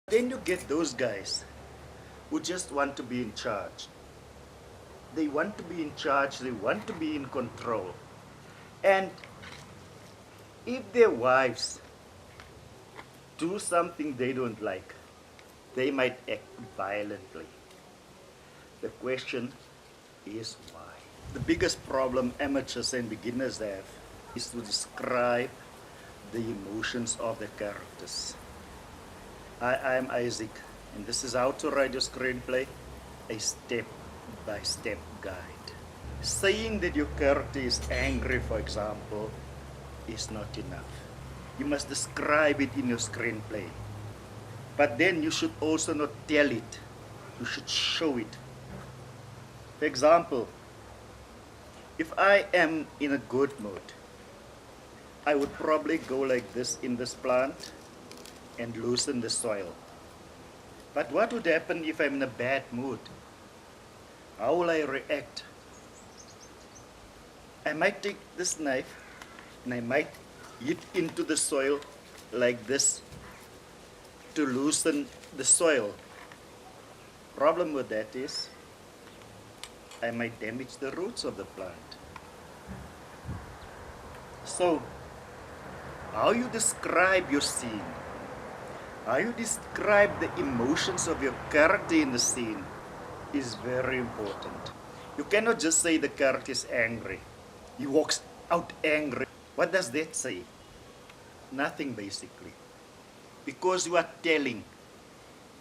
Then you get those guys who just want to be in charge. They want to be in charge, they want to be in control. And if their wives do something they don't like, they might act violently. The question is why. The biggest problem amateurs and beginners have is to describe the emotions of the characters. I am Isaac, and this is How to Write Your Screenplay, a step-by-step guide. Saying that your character is angry, for example, is not enough. You must describe it in your screenplay. But then you should also not tell it. You should show it. For example, if I am in a good mood, I would probably go like this in this plant and loosen the soil. But what would happen if I'm in a bad mood? How will I react? I might take this knife and I might hit into the soil like this to loosen the soil. Problem with that is I might damage the roots of the plant. So, how you describe your scene, how you describe the emotions of your character in the scene is very important. You cannot just say the character is angry. He walks out angry. What does that say? Nothing basically. Because you are telling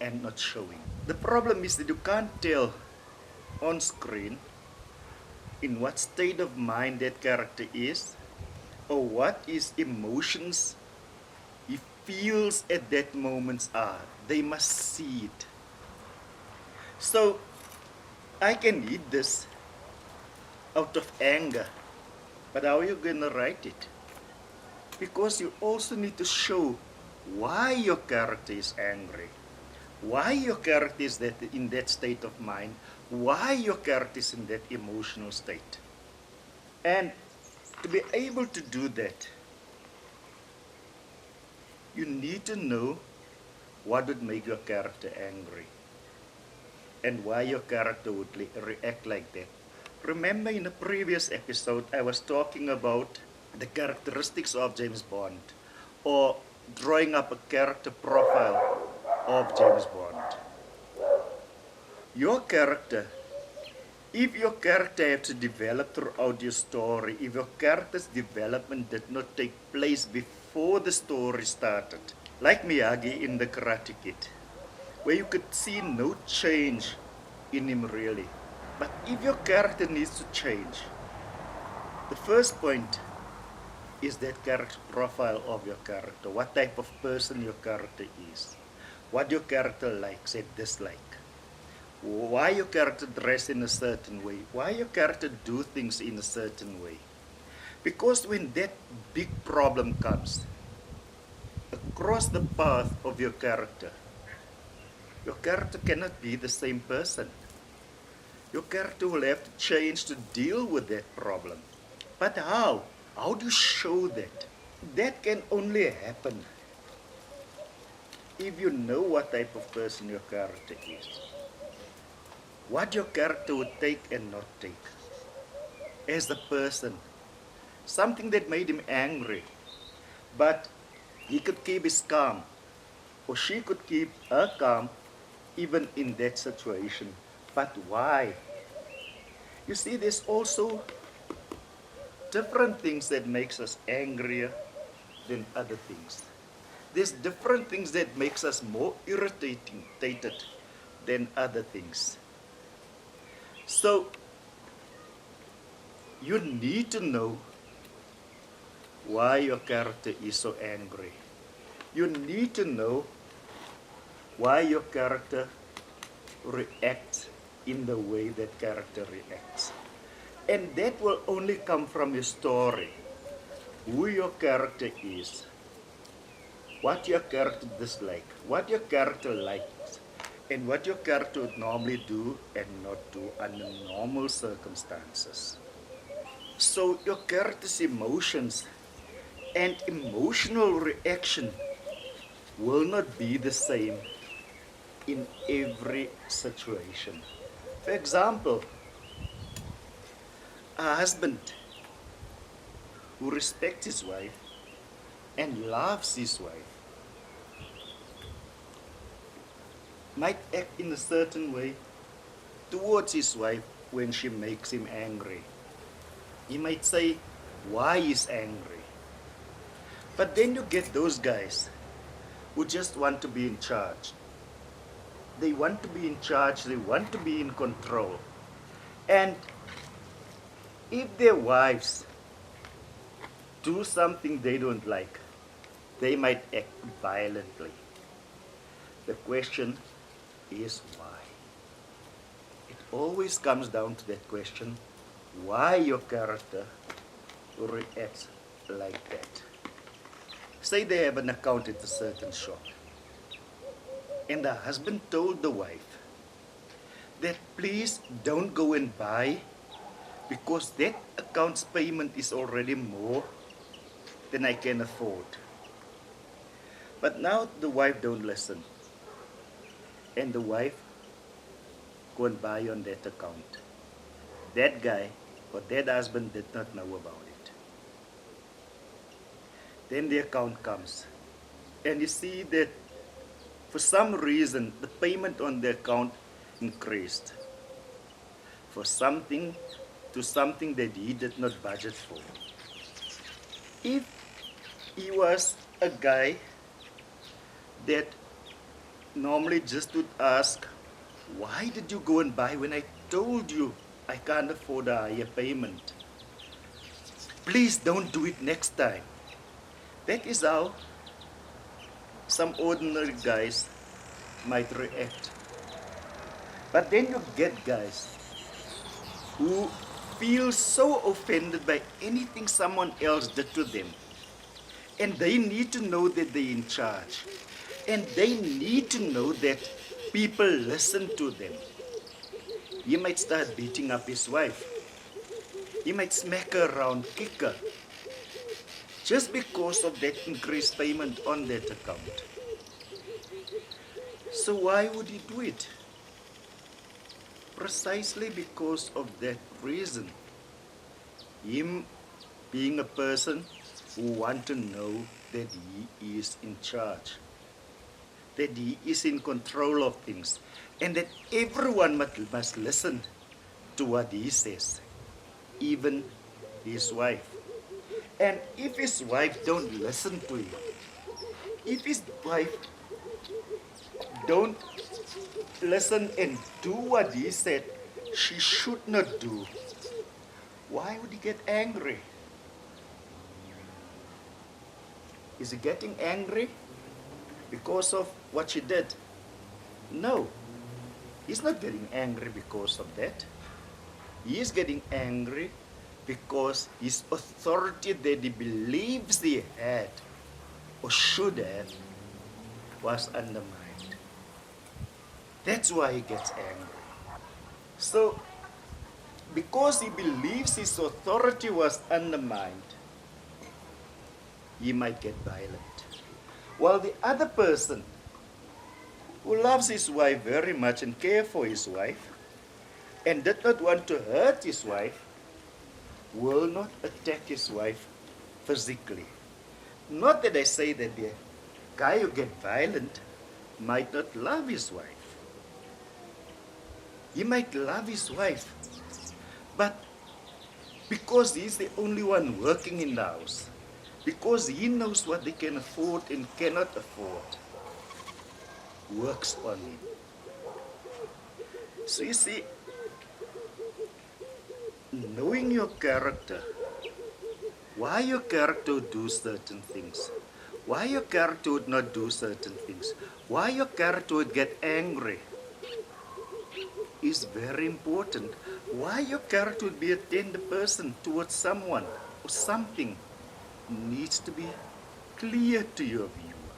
and not showing. The problem is that you can't tell on screen in what state of mind that character is or what his emotions he feels at that moment are. They must see it. So I can read this out of anger, but how are you going to write it? Because you also need to show why your character is angry, why your character is in that state of mind, why your character is in that emotional state. And to be able to do that, you need to know what would make your character angry and why your character would react like that. Remember in a previous episode, I was talking about the characteristics of James Bond, or drawing up a character profile of James Bond. Your character, if your character had to develop throughout your story, if your character's development did not take place before the story started, like Miyagi in the Karate Kid, where you could see no change in him really. But if your character needs to change, the first point is that character profile of your character. What type of person your character is. What your character likes and dislikes. Why your character dress in a certain way. Why your character do things in a certain way. Because when that big problem comes across the path of your character cannot be the same person. Your character will have to change to deal with that problem. But how? How do you show that? That can only happen if you know what type of person your character is. What your character would take and not take as a person. Something that made him angry, but he could keep his calm, or she could keep her calm even in that situation. But why? You see, there's also different things that makes us angrier than other things. There's different things that makes us more irritated than other things. So you need to know why your character is so angry. You need to know why your character reacts in the way that character reacts. And that will only come from your story. Who your character is. What your character dislikes. What your character likes. And what your character would normally do and not do under normal circumstances. So your character's emotions and emotional reaction will not be the same in every situation. For example, a husband who respects his wife and loves his wife might act in a certain way towards his wife when she makes him angry. He might say why he's angry. But then you get those guys who just want to be in charge. They want to be in charge, they want to be in control. And if their wives do something they don't like, they might act violently. The question is why? It always comes down to that question, why your character reacts like that. Say they have an account at a certain shop, and the husband told the wife that please don't go and buy because that account's payment is already more than I can afford. But now the wife don't listen, and the wife go and buy on that account. That guy or that husband did not know about it. Then the account comes, and you see that for some reason the payment on the account increased for something to something that he did not budget for. If he was a guy that normally just would ask, why did you go and buy when I told you I can't afford a higher payment? Please don't do it next time. That is how some ordinary guys might react. But then you get guys who feel so offended by anything someone else did to them. And they need to know that they're in charge. And they need to know that people listen to them. He might start beating up his wife. He might smack her around, kick her, just because of that increased payment on that account. So why would he do it? Precisely because of that reason. Him being a person who wants to know that he is in charge, that he is in control of things, and that everyone must listen to what he says, even his wife. And if his wife don't listen to him, if his wife don't listen and do what he said she should not do, why would he get angry? Is he getting angry because of what she did? No, he's not getting angry because of that. He is getting angry because his authority that he believes he had or should have was undermined. That's why he gets angry. So, because he believes his authority was undermined, he might get violent. While the other person who loves his wife very much and cares for his wife and did not want to hurt his wife will not attack his wife physically. Not that I say that the guy who gets violent might not love his wife. He might love his wife, but because he's the only one working in the house, because he knows what they can afford and cannot afford, works on him. So you see, knowing your character, why your character would do certain things, why your character would not do certain things, why your character would get angry, is very important. Why your character would be a tender person towards someone or something needs to be clear to your viewer.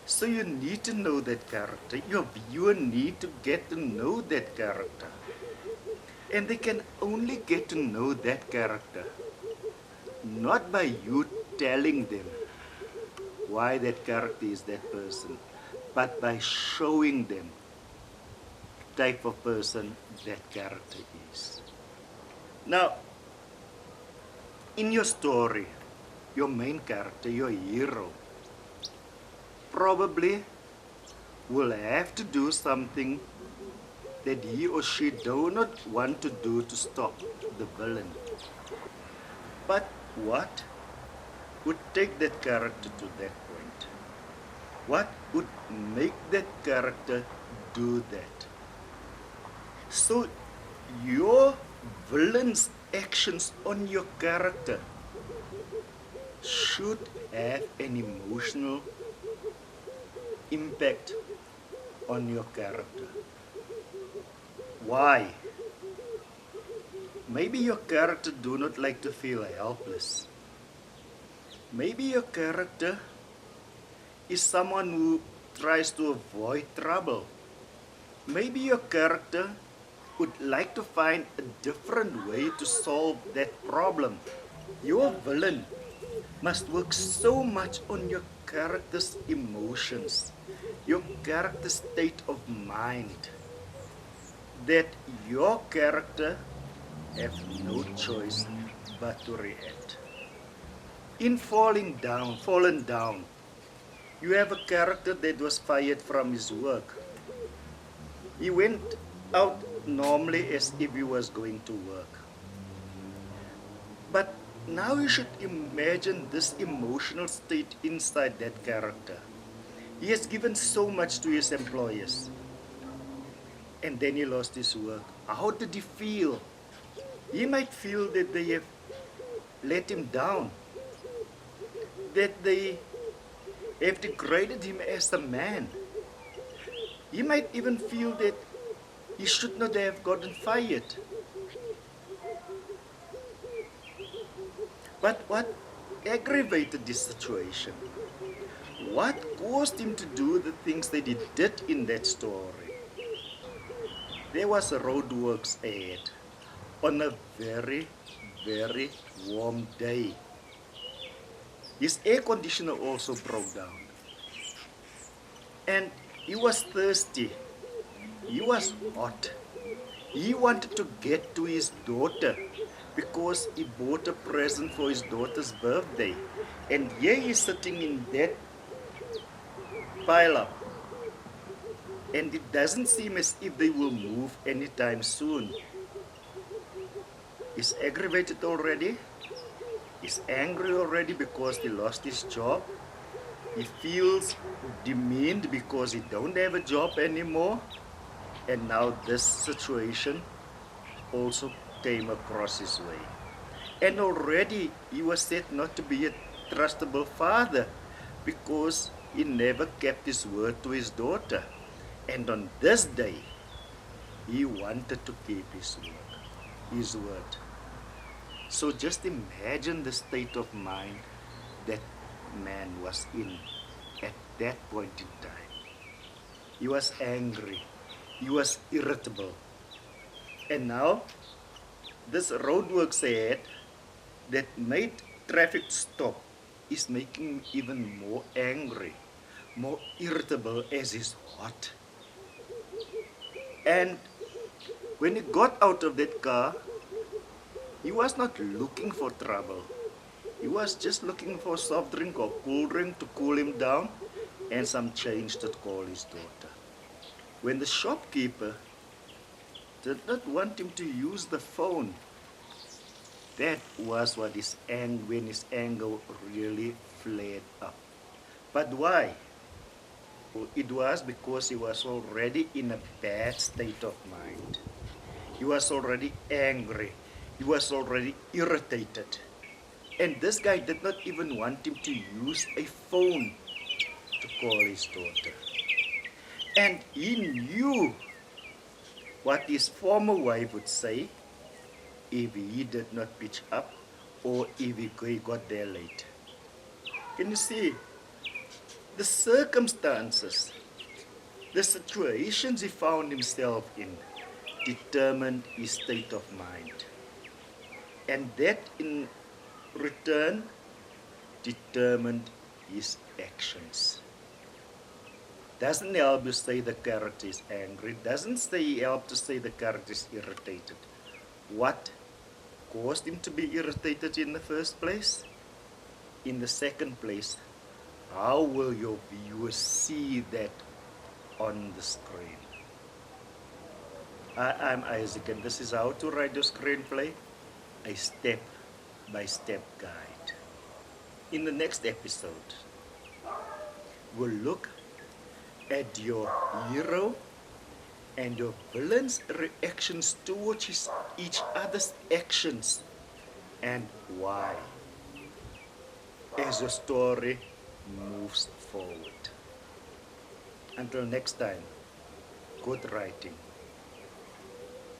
So you need to know that character. Your viewer need to get to know that character. And they can only get to know that character not by you telling them why that character is that person, but by showing them the type of person that character is. Now, in your story, your main character, your hero, probably will have to do something that he or she do not want to do to stop the villain. But what would take that character to that point? What would make that character do that? So your villain's actions on your character should have an emotional impact on your character. Why? Maybe your character do not like to feel helpless. Maybe your character is someone who tries to avoid trouble. Maybe your character would like to find a different way to solve that problem. Your villain must work so much on your character's emotions, your character's state of mind, that your character have no choice but to react. In fallen down, you have a character that was fired from his work. He went out normally as if he was going to work. But now you should imagine this emotional state inside that character. He has given so much to his employers. And then he lost his work. How did he feel? He might feel that they have let him down, that they have degraded him as a man. He might even feel that he should not have gotten fired. But what aggravated this situation? What caused him to do the things that he did in that story? There was a roadworks ahead on a very, very warm day. His air conditioner also broke down. And he was thirsty. He was hot. He wanted to get to his daughter because he bought a present for his daughter's birthday. And here he's sitting in that pile up. And it doesn't seem as if they will move anytime soon. He's aggravated already. He's angry already because he lost his job. He feels demeaned because he don't have a job anymore. And now this situation also came across his way. And already he was said not to be a trustable father because he never kept his word to his daughter. And on this day, he wanted to keep his word. So just imagine the state of mind that man was in at that point in time. He was angry. He was irritable. And now, this roadworks ahead that made traffic stop is making him even more angry, more irritable as he's hot. And when he got out of that car, he was not looking for trouble. He was just looking for soft drink or cool drink to cool him down and some change to call his daughter. When the shopkeeper did not want him to use the phone, that was what when his anger really flared up. But why? Well, it was because he was already in a bad state of mind. He was already angry. He was already irritated. And this guy did not even want him to use a phone to call his daughter. And he knew what his former wife would say if he did not pitch up or if he got there late. Can you see? The circumstances, the situations he found himself in determined his state of mind. And that in return determined his actions. Doesn't help you say the character is angry. Doesn't help to say the character is irritated. What caused him to be irritated in the first place? In the second place, how will your viewers see that on the screen? I'm Isaac, and this is how to write your screenplay, a step-by-step guide. In the next episode, we'll look at your hero and your villain's reactions towards each other's actions and why as your story moves forward. Until next time, good writing.